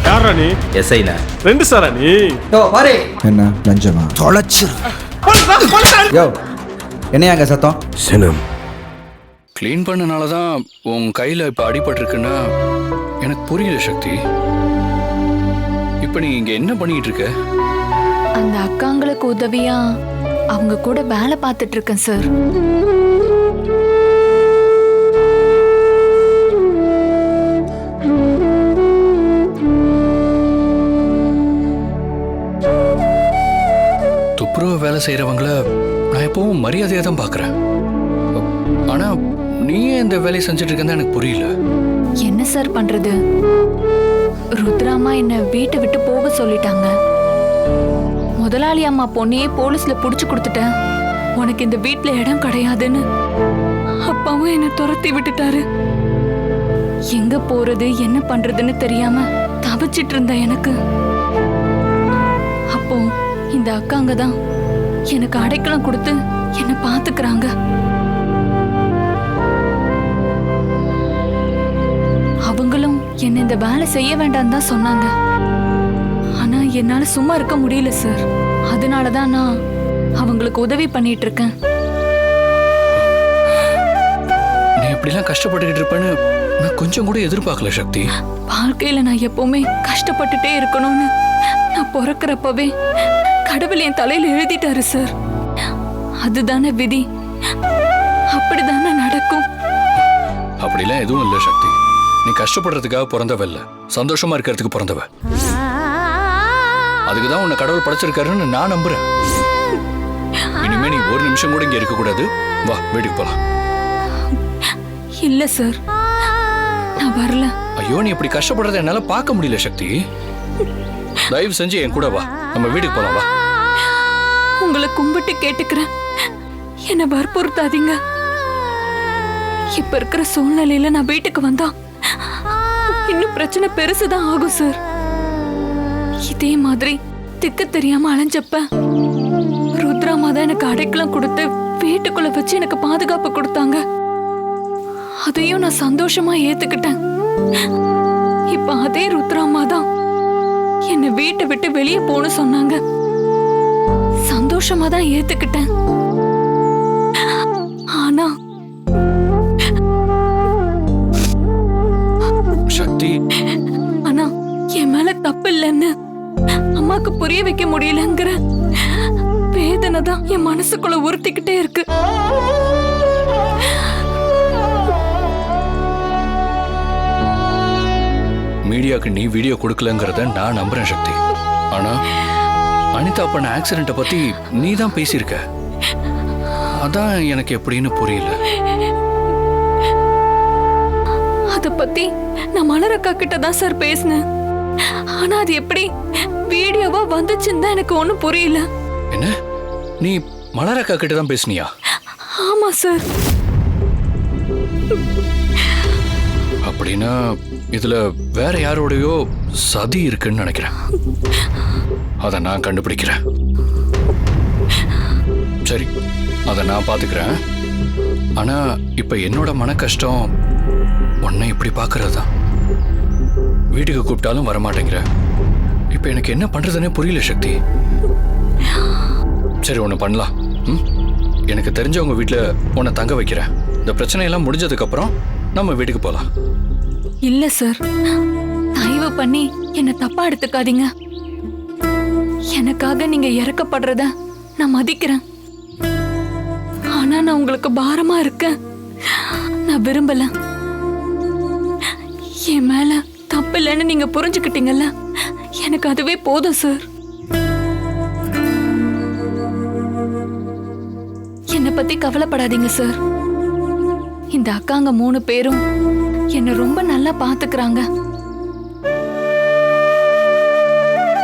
யாரா நீ? எஸ்ஐண்ணா. 2 சாரா நீ? யோ பாரு என்ன லஞ்சமா தொலைச்சு யோ என்னையாங்க சத்தம் சினம் க்ளீன் பண்ணனால தான் உன் கையில் இப்போ அடிபட்டிருக்குன்னா எனக்கு புரியல சக்தி. இப்போ நீ இங்கே என்ன பண்ணிட்டு இருக்க? அந்த அக்காங்களுக்கு உதவியா அவங்க கூட வேலை பார்த்துட்டு இருக்கேன் சார். துப்புரவு வேலை செய்கிறவங்கள நான் எப்பவும் மரியாதையாக தான் பார்க்குறேன். ஆனால் நீயே இந்த வேலையை செஞ்சுட்டு இருக்கேன்னு எனக்கு புரியல. என்ன சார் பண்றது? ருத்ராமா என்ன வீட்டை விட்டு போக சொல்லிட்டாங்க. முதலாளி அம்மா பொண்ணையே போலீஸ்ல புடிச்சு கொடுத்துட்டேன். உனக்கு இந்த வீட்டுல இடம் கிடையாதுன்னு அப்பாவும் என்ன துரத்தி விட்டுட்டாரு. எங்க போறது என்ன பண்றதுன்னு தெரியாம தவிச்சிட்டு இருந்த எனக்கு அப்போ இந்த அக்காங்க தான் எனக்கு அடைக்கலம் கொடுத்து என்ன பாத்துக்கிறாங்க. அவங்களும் என்ன இந்த வேலை செய்ய வேண்டாம் தான் சொன்னாங்க. ஆனா என்னால சும்மா இருக்க முடியல சார். அதனாலதான் நான் அவங்களுக்கு உதவி பண்ணிட்டு இருக்கேன். நீ இப்படிலாம் கஷ்டப்பட்டுக்கிட்டு இருப்பேன்னு நான் கொஞ்சம் கூட எதிர்பார்க்கல சக்தி. வாழ்க்கையில நான் எப்பவுமே கஷ்டப்பட்டுட்டே இருக்கணும்னு நான் பிறக்கிறப்பவே கடவுள் என் தலையில எழுதிட்டாரு சார். அதுதானே விதி, அப்படிதானே நடக்கும். அப்படிலாம் எதுவும் இல்லை சக்தி. நீ கஷ்டப்படுறதுக்காக பிறந்தவ இல்ல, சந்தோஷமா இருக்கிறதுக்கு பிறந்தவ. அதுக்குதான் உன்னை கடவுள் படைச்சிருக்காருன்னு நான் நம்புறேன். இனிமே நீ ஒரு நிமிஷம் கூட இங்க இருக்க கூடாது. வா வீட்டுக்கு போலாம். இல்ல சார், நான் வரல. ஐயோ, நீ இப்படி கஷ்டப்படுறத என்னால பார்க்க முடியல சக்தி. தயவு செஞ்சு என் கூட வா, நம்ம வீட்டுக்கு போலாம். வா. உங்களை கும்பிட்டு கேட்டுக்கிறேன், என்ன வற்புறுத்தாதீங்க. இப்ப இருக்கிற சூழ்நிலையில நான் வீட்டுக்கு வந்தா இன்னும் பிரச்சனை பெருசுதான் ஆகும் சார். இதே மாதிரி திக்கு தெரியாம அலைஞ்சப்ப ருத்ராமா தான் எனக்கு அடைக்கலம் கொடுத்து வீட்டுக்குள்ள வச்சு எனக்கு பாதுகாப்பு கொடுத்தாங்க. அதையும் நான் சந்தோஷமா ஏத்துக்கிட்டேன். இப்ப அதே ருத்ராமா தான் என்னை வீட்டை விட்டு வெளியே போன்னு சொன்னாங்க. சந்தோஷமா தான் ஏத்துக்கிட்டேன். ஆனா சக்தி, ஆனா என் மேல தப்பு இல்லைன்னு அம்மாக்கு புரிய வைக்க முடியலங்கிற வேதனை தான் என் மனசுக்குள்ள உறுத்திக்கிட்டே இருக்கு. மீடியாக்கு நீ வீடியோ கொடுக்கலங்கிறத நான் நம்புறேன் சக்தி. ஆனா அனிதா பண்ண ஆக்சிடென்ட்டை பத்தி நீ தான் பேசியிருக்க. அதான் எனக்கு எப்படின்னு புரியல. அத பத்தி நான் மலரக்கா கிட்ட தான் சார் பேசினேன். ஆனா அது எப்படி வீடியோவா வந்துச்சுன்னு தான் எனக்கு ஒண்ணும் புரியல. என்ன, நீ மலரக்கா கிட்ட தான் பேசுனியா? ஆமா சார். அப்படின்னா இதுல வேற யாரோடையோ சதி இருக்குன்னு நினைக்கிறேன். அதை நான் கண்டுபிடிக்கிறேன். சரி, அதை நான் பாத்துக்கிறேன். ஆனா இப்ப என்னோட மன கஷ்டம் உன்னை இப்படி பாக்குறது தான். வீட்டுக்கு கூப்பிட்டாலும் வரமாட்டேங்கிற. இப்ப எனக்கு என்ன பண்றதுன்னே புரியல சக்தி. சரி, ஒண்ணு பண்ணலாம். எனக்கு தெரிஞ்சவங்க வீட்டுல உன்னை தங்க வைக்கிறேன். இந்த பிரச்சனையெல்லாம் முடிஞ்சதுக்கு அப்புறம் நம்ம வீட்டுக்கு போலாம். இல்ல சார், தயவு பண்ணி என்ன தப்பா எடுத்துக்காதீங்க. எனக்காக நீங்க இறக்கப்படுறத நான் மதிக்கிறேன். ஆனா நான் உங்களுக்கு பாரமா இருக்கேன். நான் விரும்பல. என் மேல தப்பு இல்லைன்னு நீங்க புரிஞ்சுக்கிட்டீங்கல்ல, எனக்கு அதுவே போதும் சார். என்னை பத்தி கவலைப்படாதீங்க சார். இந்த அக்காங்க 3 பேரும் என்ன ரொம்ப நல்லா பாத்துக்கிறாங்க.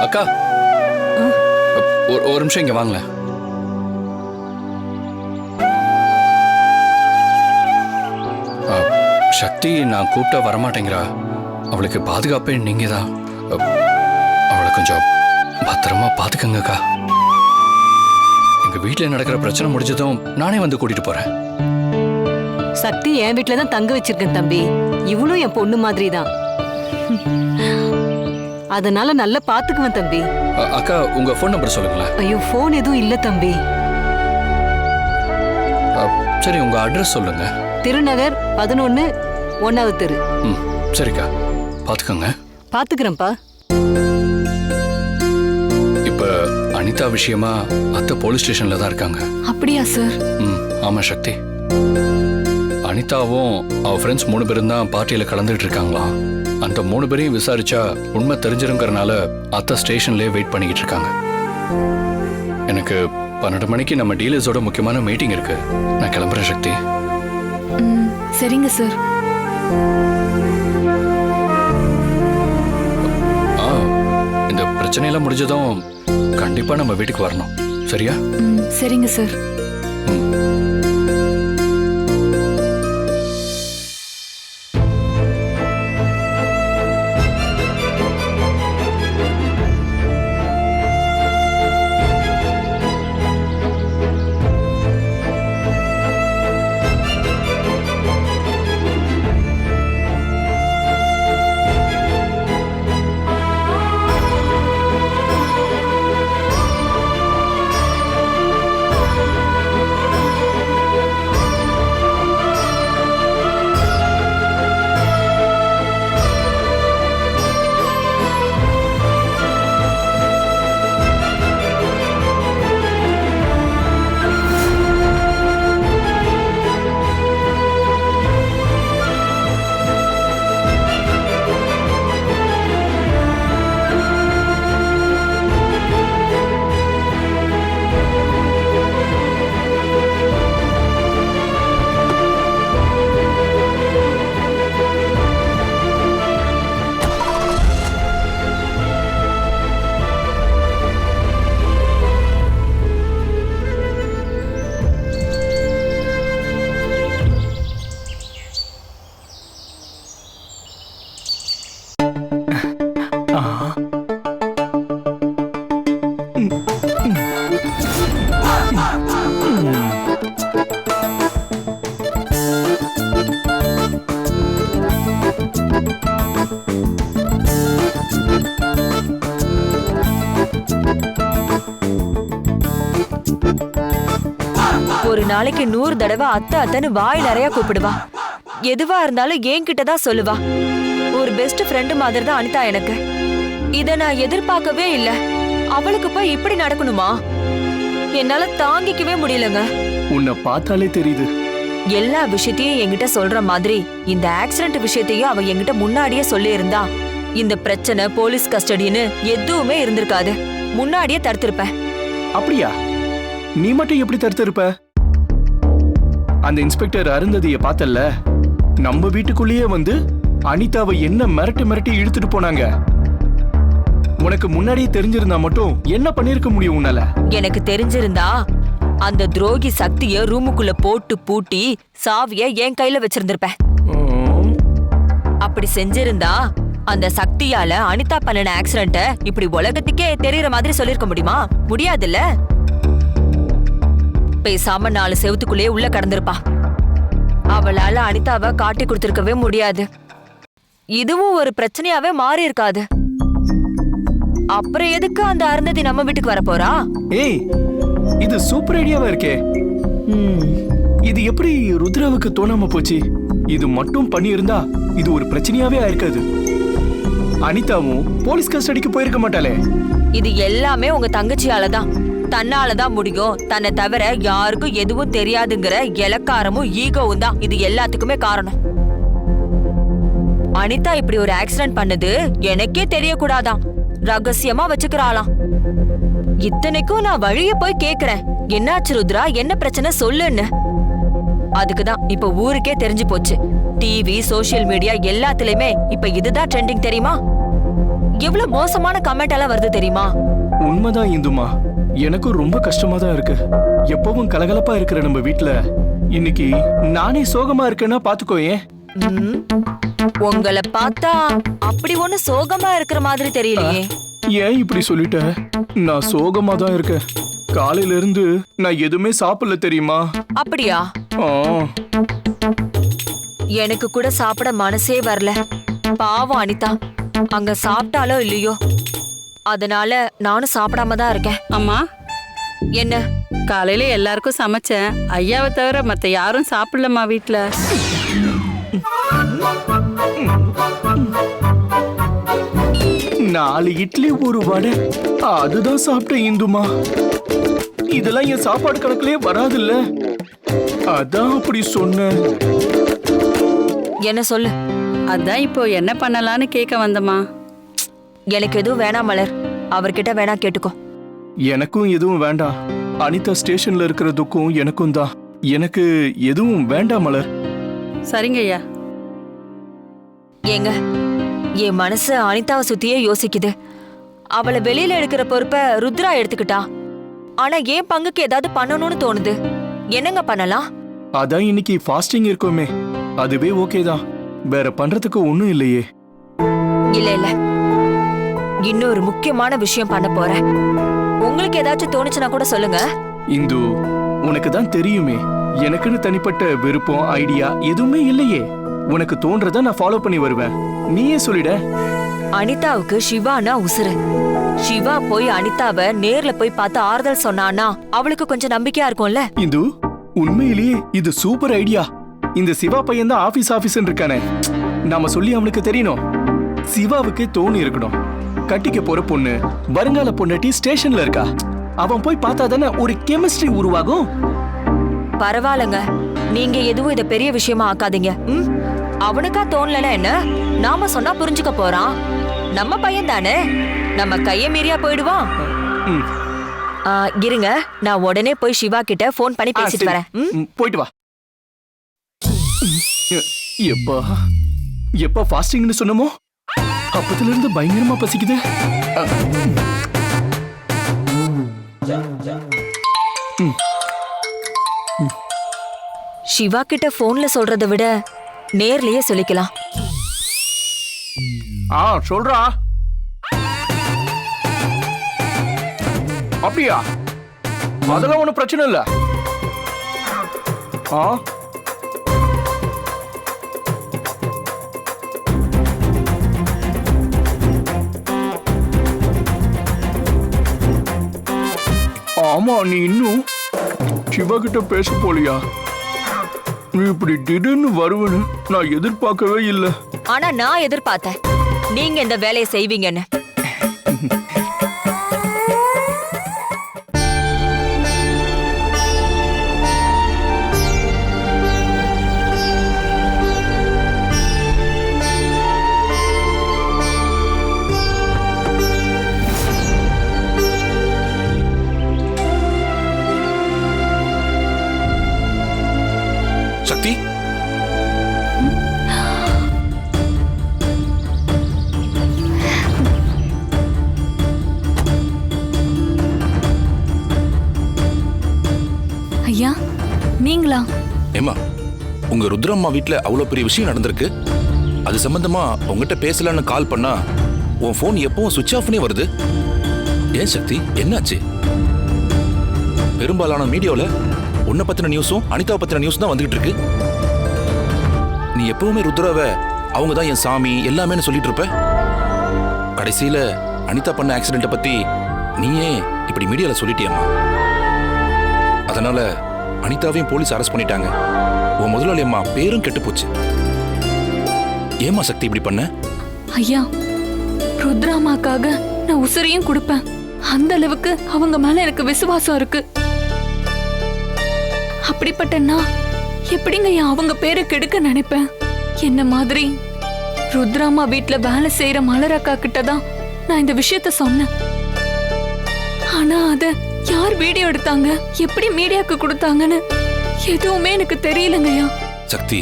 அக்கா, ஒரு நிமிஷம் இங்க வாங்கல. சக்தி நான் கூப்பிட்டா வரமாட்டேங்கிறா. அவளுக்கு பாதுகாப்பே நீங்க தான். அவளை கொஞ்சம் பத்திரமா பாத்துக்கங்கக்கா. எங்க வீட்டுல நடக்கிற பிரச்சனை முடிஞ்சதும் நானே வந்து கூட்டிட்டு போறேன். சக்தி என் வீட்டுல தான் தங்க வச்சிருக்கேன் தம்பி. இவளும் என் பொண்ணு மாதிரி தான். அதனால நல்லா பாத்துக்குவேன் தம்பி. அக்கா உங்க ஃபோன் நம்பர் சொல்லுங்களேன். ஐயோ ஃபோன் எதுவும் இல்ல தம்பி. சரி உங்க அட்ரஸ் சொல்லுங்க. திருநகர் 11 1வது தெரு. சரிக்கா பாத்துக்கோங்க. பாத்துக்கிறேன்ப்பா. இப்ப அனிதா விஷயமா அத்தை போலீஸ் ஸ்டேஷன்ல தான் இருக்காங்க. அப்படியா சார்? ஆமா சக்தி. அனிதாவும் அவ ஃப்ரெண்ட்ஸ் 3 பேரும் தான் பார்ட்டியில கலந்துட்டு இருக்காங்களாம். அந்த 3 பேரையும் விசாரிச்சா உண்மை தெரிஞ்சிருங்கிறனால அத்தை ஸ்டேஷன்லயே வெயிட் பண்ணிக்கிட்டு இருக்காங்க. எனக்கு 12 மணிக்கு நம்ம டீலர்ஸோட முக்கியமான மீட்டிங் இருக்கு. நான் கிளம்புறேன் சக்தி. சரிங்க சார். இந்த பிரச்சனையெல்லாம் முடிஞ்சதும் கண்டிப்பா நம்ம வீட்டுக்கு வரணும். சரியா? சரிங்க சார். ஒரு நாளைக்கு 100 தடவை அத்தை அத்தைன்னு வாய் நிறைய கூப்பிடுவா. எதுவா இருந்தாலும் என்கிட்ட தான் சொல்லுவா. ஒரு பெஸ்ட் ஃப்ரெண்டு மாதிரி தான் அனிதா எனக்கு. இத நான் எதிர்பார்க்கவே இல்ல. அவளுக்கு போய் இப்படி நடக்கணுமா? என்னால தாங்கிக்கவே முடியலங்க. உன்னை பார்த்தாலே தெரியுது. எல்லா விஷயத்தையும் என்கிட்ட சொல்ற மாதிரி இந்த ஆக்சிடென்ட் விஷயத்தையும் அவ என்கிட்ட முன்னாடியே சொல்லி இருந்தா இந்த பிரச்சனை போலீஸ் கஸ்டடின்னு எதுவுமே இருந்திருக்காது. முன்னாடியே தடுத்திருப்பேன். அப்படியா? நீ மட்டும் எப்படி தடுத்திருப்ப? அந்த இன்ஸ்பெக்டர் அருந்ததியை பார்த்தல்ல, நம்ம வீட்டுக்குள்ளேயே வந்து அனிதாவை என்ன மிரட்டி இழுத்துட்டு போனாங்க. உனக்கு முன்னாடியே தெரிஞ்சிருந்தா மட்டும் என்ன பண்ணிருக்க முடியும் உன்னால? எனக்கு தெரிஞ்சிருந்தா அந்த துரோகி சக்திய ரூமுக்குள்ள போட்டு பூட்டி சாவிய என் கையில வச்சிருந்திருப்பேன். அப்படி செஞ்சிருந்தா அந்த சக்தியால அனிதா பண்ணின ஆக்சிடென்ட்ட இப்படி உலகத்துக்கே தெரியற மாதிரி சொல்லிருக்க முடியுமா? முடியாதுல்ல. பேசாம 4 செவத்துக்குள்ளே உள்ள கடந்திருப்பா. அவளால அனிதாவை காட்டி கொடுத்திருக்கவே முடியாது. இதுவும் ஒரு பிரச்சனையாவே மாறி இருக்காது. அப்புறம் எதுக்கு அந்த அருந்ததி நம்ம வீட்டுக்கு வர போறா? ஏய், இது சூப்பர் ஐடியாவா இருக்கே. இது எப்படி ருத்ராவுக்கு தோணாம போச்சு? இது மட்டும் பண்ணியிருந்தா இது ஒரு பிரச்சனையாவே ஆயிருக்காது. அனிதாவும் போலீஸ் கஸ்டடிக்கு போயிருக்க மாட்டாளே. இது எல்லாமே உங்க தங்கச்சியாலதான். தன்னாலதான் முடியும். தன்னை தவிர யாருக்கும் எதுவும் தெரியாதுங்கிற இலக்காரமும் ஈகோவும் தான் இது எல்லாத்துக்குமே காரணம். அனிதா இப்படி ஒரு ஆக்சிடென்ட் பண்ணது எனக்கே தெரியக்கூடாதான். ரகசியமா வச்சுக்கிறாளாம். இத்தனைக்கும் நான் வழிய போய் கேக்குறேன், என்னாச்சு ருத்ரா, என்ன பிரச்சனை சொல்லுன்னு. அதுக்குதான் இப்ப ஊருக்கே தெரிஞ்சு போச்சு. டிவி, சோசியல் மீடியா எல்லாத்துலயுமே இப்ப இதுதான் ட்ரெண்டிங். தெரியுமா? எவ்வளவு மோசமான கமெண்ட் எல்லாம் வருது தெரியுமா? உண்மைதான் இந்துமா, எனக்கும் ரொம்ப கஷ்டமா தான் இருக்கு. எப்பவும் கலகலப்பா இருக்கிற நம்ம வீட்ல இன்னைக்கு நானே சோகமா இருக்கேன்னா பாத்துக்கோயே. உங்களை பார்த்தா அப்படி ஒண்ணு சோகமா இருக்கிற மாதிரி தெரியலையே. ஏன் இப்படி சொல்லிட்ட? நான் சோகமா தான் இருக்கேன். காலையில இருந்து நான் எதுவுமே சாப்பிடல தெரியுமா? அப்படியா? எனக்கு கூட சாப்பிட மனசே வரல. பாவம் அனிதா, அங்க சாப்பிட்டாலோ இல்லையோ, அதனால நானும் சாப்பிடாம தான் இருக்கேன். அம்மா, என்ன? காலையில எல்லாருக்கும் சமைச்சேன். ஐயாவை தவிர மத்த யாரும் சாப்பிடலம்மா வீட்ல. 4 இட்லி 1 வடை அதுதான் சாப்பிட்டேன் இந்துமா. இதெல்லாம் என் சாப்பாடு கணக்குலயே வராதுல்ல, அதான் அப்படி சொன்னேன். என்ன சொல்லு. அதான் இப்போ என்ன பண்ணலான்னு கேட்க வந்தம்மா. எனக்கு எதுவும் வேணாம் மலர், அவர்கிட்ட வேணா கேட்டுக்கோ. எனக்கும் எதுவும் வேண்டாம். அனிதா ஸ்டேஷன்ல இருக்கிறதுக்கும் எனக்கும் தான். எனக்கு எதுவும் வேண்டாம் மலர். சரிங்க ஐயா. ஏங்க, என் மனசு அனிதாவை சுத்தியே யோசிக்குது. அவளை வெளியில எடுக்கிற பொறுப்பை ருத்ரா எடுத்துக்கிட்டா. ஆனா என் பங்குக்கு ஏதாவது பண்ணணும்னு தோணுது. என்னங்க பண்ணலாம்? அதான் இன்னைக்கு ஃபாஸ்டிங் இருக்கோமே, அதுவே ஓகே தான். வேற பண்றதுக்கு ஒண்ணும் இல்லையே. இல்ல இல்ல, இன்னொரு முக்கியமான விஷயம் பண்ண போறேன். உங்களுக்கு ஏதாச்சும் தோணுச்சுன்னா கூட சொல்லுங்க. இந்து, உனக்கு தான் தெரியுமே, எனக்குன்னு தனிப்பட்ட விருப்பம் ஐடியா எதுவுமே இல்லையே. உனக்கு தோன்றத நான் ஃபாலோ பண்ணி வருவேன். நீயே சொல்லிட. அனிதாவுக்கு சிவானா உசுரு. சிவா போய் அனிதாவை நேர்ல போய் பார்த்து ஆறுதல் சொன்னானா அவளுக்கு கொஞ்சம் நம்பிக்கையா இருக்கும்ல. இந்து, உண்மையிலேயே இது சூப்பர் ஐடியா. இந்த சிவா பையன் தான் ஆபீஸ் இருக்கானே, நாம சொல்லி அவனுக்கு தெரியணும். சிவாவுக்கு தோணி இருக்கணும், கட்டிக்க போற பொண்ணு வருங்கால பொண்ணாட்டி ஸ்டேஷன்ல இருக்கா. அவன் போய் பார்த்தா தானே ஒரு கெமிஸ்ட்ரி உருவாகும். பரவாயில்லங்க, நீங்க எதுவும் இத பெரிய விஷயமா ஆக்காதீங்க. அவனுக்கா தோணலனா என்ன, நாம சொன்னா புரிஞ்சுக்க போறான். நம்ம பையன் தானே, நம்ம கைய மீறியா போயிடுவான். இருங்க, நான் உடனே போய் சிவா கிட்ட போன் பண்ணி பேசிட்டு வரேன். போயிட்டு வா. எப்ப ஃபாஸ்டிங்னு சொன்னமோ அப்பத்துல இருந்து பயங்கரமா பசிக்குது. சிவா கிட்ட போன்ல சொல்றதை விட நேர்லயே சொல்லிக்கலாம். சொல்றா. அப்படியா? அதெல்லாம் ஒண்ணும் பிரச்சனை இல்ல. ஆமா, நீ இன்னும் சிவா கிட்ட பேச போலியா? நீ இப்படி திடீர்னு வருவன்னு நான் எதிர்பார்க்கவே இல்லை. ஆனா நான் எதிர்பார்த்தேன் நீங்க இந்த வேலையை செய்வீங்கன்னு. சக்தி, ஐயா நீங்களா? ஏமா, உங்க ருத்ரம்மா வீட்ல அவ்வளவு பெரிய விஷயம் நடந்திருக்கு. அது சம்பந்தமா உங்ககிட்ட பேசலான்னு கால் பண்ணா உன் போன் எப்பவும் சுவிட்ச் ஆஃப்னே வருது. ஏன் சக்தி, என்னாச்சு? பெரும்பாலான மீடியாவில் உன்னை பத்தின நியூஸும் அனிதாவை பத்தின நியூஸ் தான் வந்துகிட்டு இருக்கு. நீ எப்பவுமே ருத்ராவை அவங்க தான் என் சாமி எல்லாமே சொல்லிட்டு இருப்ப. கடைசியில அனிதா பண்ண ஆக்சிடென்ட்டை பத்தி நீயே இப்படி மீடியாவில் சொல்லிட்டியம்மா. அதனால அனிதாவையும் போலீஸ் அரெஸ்ட் பண்ணிட்டாங்க. உன் முதலாளி அம்மா பேரும் கெட்டு போச்சு. ஏமா சக்தி இப்படி பண்ண? ஐயா, ருத்ராமாக்காக நான் உசுரையும் கொடுப்பேன். அந்த அளவுக்கு அவங்க மேல எனக்கு விசுவாசம் இருக்கு. அப்படிப்பட்ட நான் எப்படிங்க அவங்க பேரை கெடுக்க நினைப்பேன்? என்ன மாதிரி ருத்ராமா வீட்டுல வேலை செய்யற மலரக்கா கிட்டதான் நான் இந்த விஷயத்த சொன்னேன். ஆனா அத யார் வீடியோ எடுத்தாங்க, எப்படி மீடியாக்கு கொடுத்தாங்கன்னு எதுவுமே எனக்கு தெரியலங்கய்யா. சக்தி,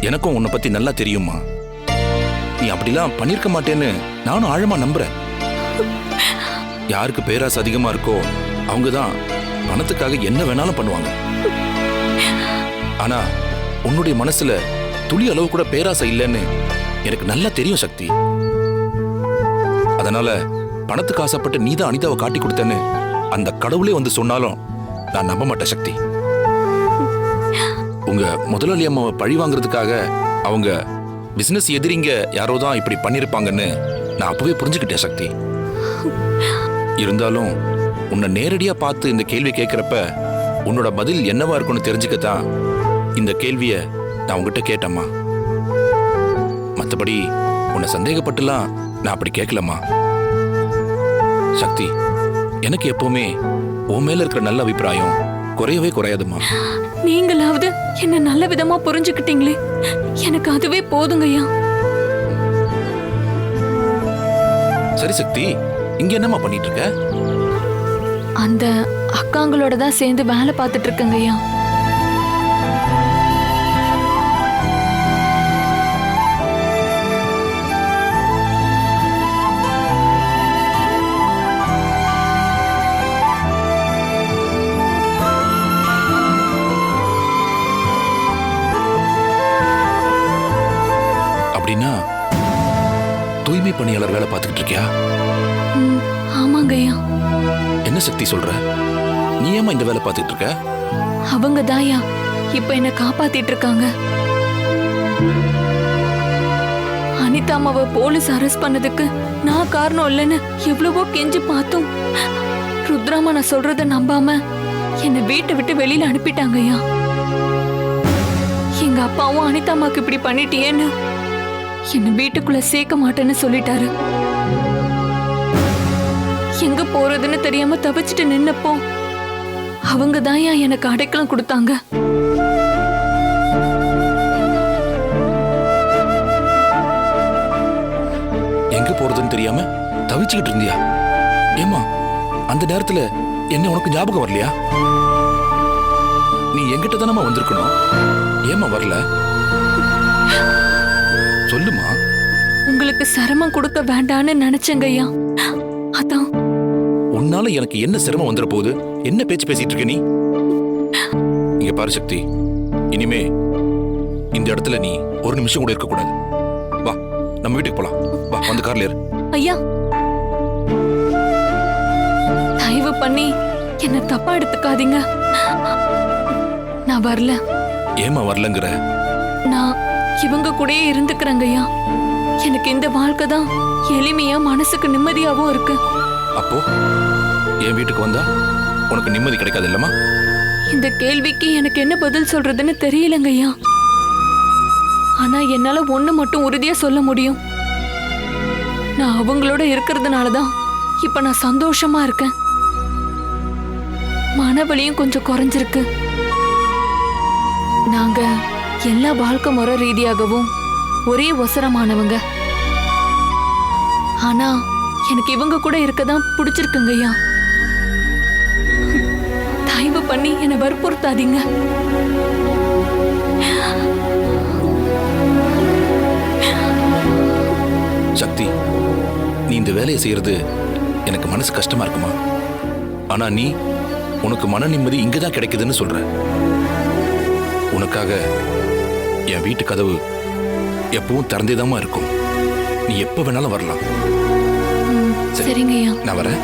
எனக்கும் உன்னை பத்தி நல்லா தெரியுமா. நீ அப்படிலாம் பண்ணிருக்க மாட்டேன்னு நானும் ஆழமா நம்புறேன். யாருக்கு பேராசை அதிகமா இருக்கோ அவங்கதான் பணத்துக்காக என்ன வேணாலும் பண்ணுவாங்க. ஆனா உன்னுடைய மனசுல துளி அளவு கூட பேராசை இல்லைன்னு எனக்கு நல்லா தெரியும் சக்தி. அதனால பணத்துக்கு ஆசைப்பட்டு நீதான் அனிதாவை காட்டி கொடுத்தேன்னு அந்த கடவுளே வந்து சொன்னாலும் நான் நம்ப மாட்டேன் சக்தி. உங்க முதலாளி அம்மாவை பழி வாங்குறதுக்காக அவங்க பிசினஸ் எதிரிங்க யாரோ தான் இப்படி பண்ணிருப்பாங்கன்னு நான் அப்பவே புரிஞ்சுக்கிட்டேன் சக்தி. இருந்தாலும் உன்னை நேரடியா பார்த்து இந்த கேள்வி கேட்கிறப்ப உன்னோட பதில் என்னவா இருக்கும்னு தெரிஞ்சுக்கத்தான் இந்த கேள்வியை நான் உங்ககிட்ட கேட்டேம்மா. மற்றபடி உன்னை சந்தேகப்பட்டுலாம் நான் அப்படி கேட்கலம்மா. சக்தி, எனக்கு எப்பவுமே உன் மேல இருக்கிற நல்ல அபிப்பிராயம் குறையவே குறையாதுமா. நீங்களாவது என்ன நல்ல விதமா புரிஞ்சுக்கிட்டீங்களே, எனக்கு அதுவே போதுங்கய்யா. சரி சக்தி, இங்க என்னம்மா பண்ணிட்டு இருக்க? அந்த அக்காங்களோட தான் சேர்ந்து வேலை பார்த்துட்டு இருக்கேங்கய்யா. அப்படின்னா தூய்மை பணியாளர் வேலை பார்த்துக்கிட்டு இருக்கியா? ஆமாங்கய்யா. என்ன சக்தி சொல்ற? நீ ஏமா இந்த வேலை பார்த்துட்டு இருக்க? அவங்க தாயா இப்ப என்ன காப்பாத்திட்டு இருக்காங்க. அனிதா அம்மாவை போலீஸ் அரெஸ்ட் பண்ணதுக்கு நான் காரணம் இல்லைன்னு எவ்வளவோ கெஞ்சி பார்த்தோம். ருத்ராமா நான் சொல்றத நம்பாம என்னை வீட்டை விட்டு வெளியில அனுப்பிட்டாங்கய்யா. எங்க அப்பாவும் அனிதா அம்மாக்கு இப்படி பண்ணிட்டியேன்னு என்ன வீட்டுக்குள்ள சேர்க்க மாட்டேன்னு சொல்லிட்டாரு. எங்க போறதுன்னு தெரியாம தவிச்சிட்டு நின்னப்போ அவங்க தான் எனக்கு அடைக்கலம் கொடுத்தாங்க. எங்க போறதுன்னு தெரியாம தவிச்சுக்கிட்டு இருந்தியா? ஏமா அந்த நேரத்துல என்ன உனக்கு ஞாபகம் வரலையா? நீ என்கிட்ட தானம்மா வந்திருக்கணும், ஏமா வரல? சொல்லுமா. உங்களுக்கு சிரமம் கொடுக்க வேண்டான்னு நினைச்சேங்கய்யா, அதான். உன்னால எனக்கு என்ன சிரமம் வந்துட போகுது? என்ன பேச்சு பேசிட்டு இருக்க நீ? இங்க பாரு சக்தி, இனிமே இந்த இடத்துல நீ ஒரு நிமிஷம் கூட இருக்க கூடாது. வா, நம்ம வீட்டுக்கு போலாம். வா, வந்து கார்ல ஏறு. ஐயா, தயவு பண்ணி என்ன தப்பா எடுத்துக்காதீங்க. நான் வரல. ஏமா வரலங்கிற? நான் இவங்க கூடயே இருந்துக்கிறேங்கய்யா. எனக்கு இந்த வாழ்க்கை தான் எளிமையா மனசுக்கு நிம்மதியாவும் இருக்கு. அப்போ என் வீட்டுக்கு வந்தா உனக்கு நிம்மதி கிடைக்காது இல்லம்மா? இந்த கேள்விக்கு எனக்கு என்ன பதில் சொல்றதுன்னு தெரியலங்கய்யா. ஆனா என்னால ஒண்ணு மட்டும் உறுதியா சொல்ல முடியும். நான் அவங்களோட இருக்கிறதுனாலதான் இப்ப நான் சந்தோஷமா இருக்கேன். மனவலியும் கொஞ்சம் குறைஞ்சிருக்கு. நாங்க எல்லா வாழ்க்கை முறை ரீதியாகவும் ஒரே ஒசரமானவங்க. ஆனா எனக்கு இவங்க கூட இருக்கதான் பிடிச்சிருக்குங்கய்யா. தயவு பண்ணி என்னை வற்புறுத்தாதீங்க. சக்தி, நீ இந்த வேலையை செய்யறது எனக்கு மனசு கஷ்டமா இருக்குமா? ஆனா நீ உனக்கு மன நிம்மதி இங்கதான் கிடைக்குதுன்னு சொல்ற. உனக்காக என் வீட்டு கதவு எப்பவும் திறந்தேதாமா இருக்கும். நீ எப்ப வேணாலும் வரலாம். சரிங்கய்யா, நான் வரேன்.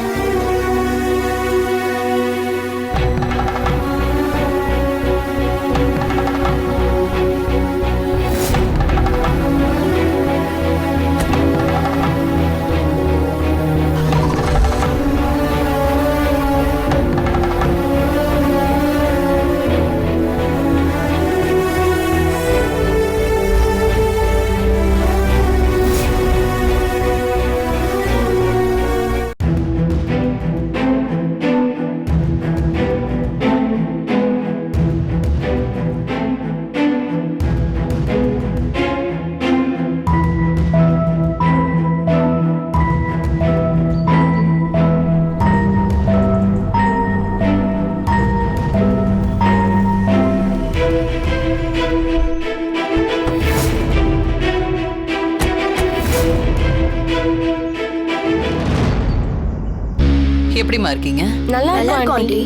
எப்படிமா இருக்கீங்க? நல்லா இருக்கும் ஆண்டி.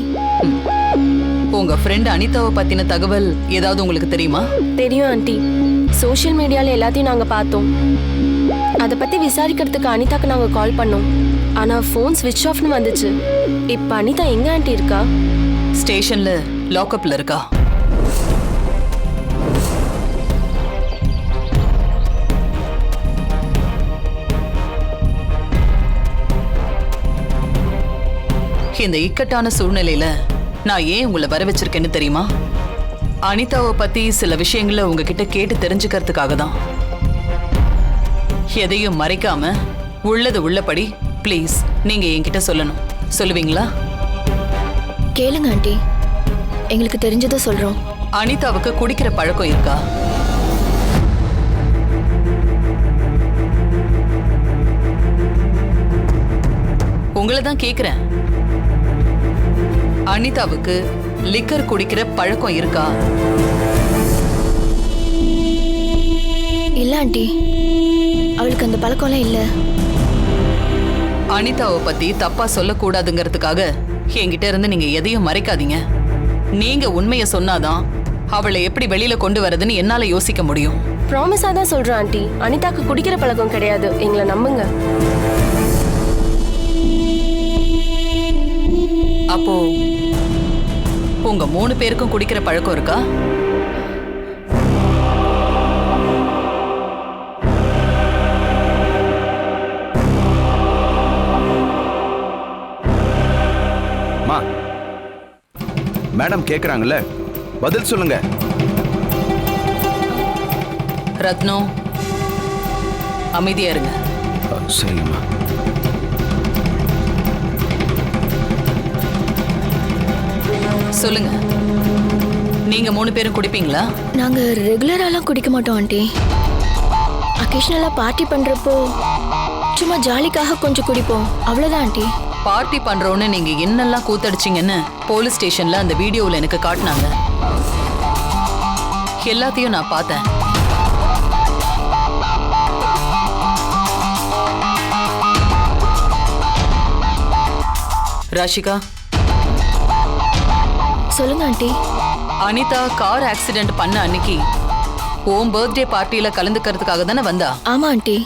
உங்க ஃப்ரெண்ட் அனிதாவை பத்தின தகவல் ஏதாவது உங்களுக்கு தெரியுமா? தெரியும் ஆண்டி. சோஷியல் மீடியால எல்லாத்தையும் நாங்க பார்த்தோம். அதை பத்தி விசாரிக்கிறதுக்கு அனிதாக்கு நாங்க கால் பண்ணோம். ஆனா ஃபோன் ஸ்விட்ச் ஆஃப்னு வந்துச்சு. இப்ப அனிதா எங்க ஆண்டி இருக்கா? ஸ்டேஷன்ல லாக்அப்ல இருக்கா. இந்த இக்கட்டான சூழ்நிலையில நான் ஏன் உங்களை வர வச்சிருக்கேன்னு தெரியுமா? அனிதாவை பத்தி சில விஷயங்களை உங்ககிட்ட கேட்டு தெரிஞ்சுக்கிறதுக்காக தான். எதையும் மறைக்காம உள்ளது உள்ளபடி ப்ளீஸ் நீங்க என்கிட்ட சொல்லணும். சொல்லுவீங்களா? கேளுங்க ஆண்டி, எங்களுக்கு தெரிஞ்சதை சொல்றோம். அனிதாவுக்கு குடிக்கிற பழக்கம் இருக்கா? உங்களை தான் கேக்குறேன். அனிதாவுக்கு லிக்கர் குடிக்கிற பழக்கம் இருக்கா? இல்ல ஆண்டி, அவளுக்கு அந்த பழக்கம்லாம் இல்ல. அனிதாவை பத்தி தப்பா சொல்லக்கூடாதுங்கிறதுக்காக என்கிட்ட இருந்து நீங்க எதையும் மறைக்காதீங்க. நீங்க உண்மையை சொன்னாதான் அவளை எப்படி வெளியில கொண்டு வரதுன்னு என்னால யோசிக்க முடியும். ப்ராமிஸா தான் சொல்றேன் ஆண்டி, அனிதாக்கு குடிக்கிற பழக்கம் கிடையாது. எங்களை நம்புங்க. அப்போ உங்க 3 பேருக்கும் குடிக்கிற பழக்கம் இருக்கா? மேடம் கேக்குறாங்கல்ல, பதில் சொல்லுங்க. ரத்னம், அமைதியா இருங்க. சரிங்கம்மா. சொல்லுங்க, நீங்க 3 பேரும் குடிப்பீங்களா? நாங்க ரெகுலராலாம் குடிக்க மாட்டோம் ஆண்டி. அக்கேஷனலா பார்ட்டி பண்றப்போ சும்மா ஜாலிக்காக கொஞ்சம் குடிப்போம், அவ்வளவுதான் ஆண்டி. பார்ட்டி பண்றோன்னு நீங்க என்னெல்லாம் கூத்தடிச்சீங்கன்னு போலீஸ் ஸ்டேஷன்ல அந்த வீடியோவில் எனக்கு காட்டினாங்க. எல்லாத்தையும் நான் பார்த்தேன். ராஷிகா, சொல்லுங்க ஆண்டி. அனிதா கார் ஆக்சிடென்ட் பண்ண அன்னைக்கு உன் பர்த்டே பார்ட்டியில கலந்துக்கிறதுக்காக தானே வந்தா? ஆமா ஆண்டி.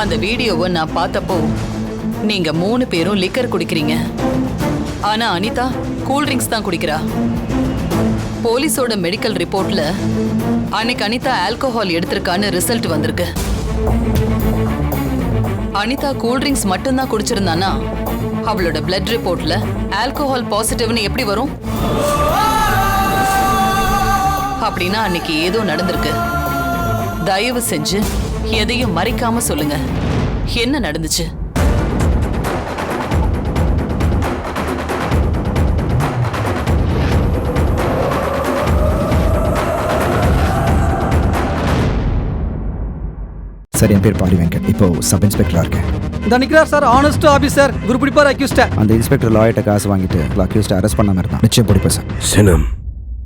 அந்த வீடியோவை நான் பார்த்தப்போ நீங்க 3 பேரும் லிக்கர் குடிக்கிறீங்க. ஆனா அனிதா கூல் ட்ரிங்க்ஸ் தான் குடிக்கிறா. போலீஸோட மெடிக்கல் ரிப்போர்ட்ல அன்னைக்கு அனிதா ஆல்கோஹால் எடுத்திருக்கான்னு ரிசல்ட் வந்திருக்கு. அனிதா கூல் ட்ரிங்க்ஸ் மட்டும்தான் குடிச்சிருந்தானா அவளோட பிளட் ரிப்போர்ட்ல ஆல்கோஹால் பாசிட்டிவ்னு எப்படி வரும்? அப்படின்னா அன்னைக்கு ஏதோ நடந்திருக்கு. தயவு செஞ்சு எதையும் மறைக்காம சொல்லுங்க, என்ன நடந்துச்சு? சார், என் பேர் பாரி வெங்கட். இப்போ சப் இன்ஸ்பெக்டரா இருக்கேன். இந்த நிக்கிறார் சார், ஆனஸ்ட் ஆபீசர். குரூப் பிடிப்பார் அக்யூஸ்ட். அந்த இன்ஸ்பெக்டர் லாயர்ட்ட காசு வாங்கிட்டு அக்யூஸ்ட் அரெஸ்ட் பண்ணாம இருந்தான். நிச்சயம் பிடிப்பேன் சார். சினம்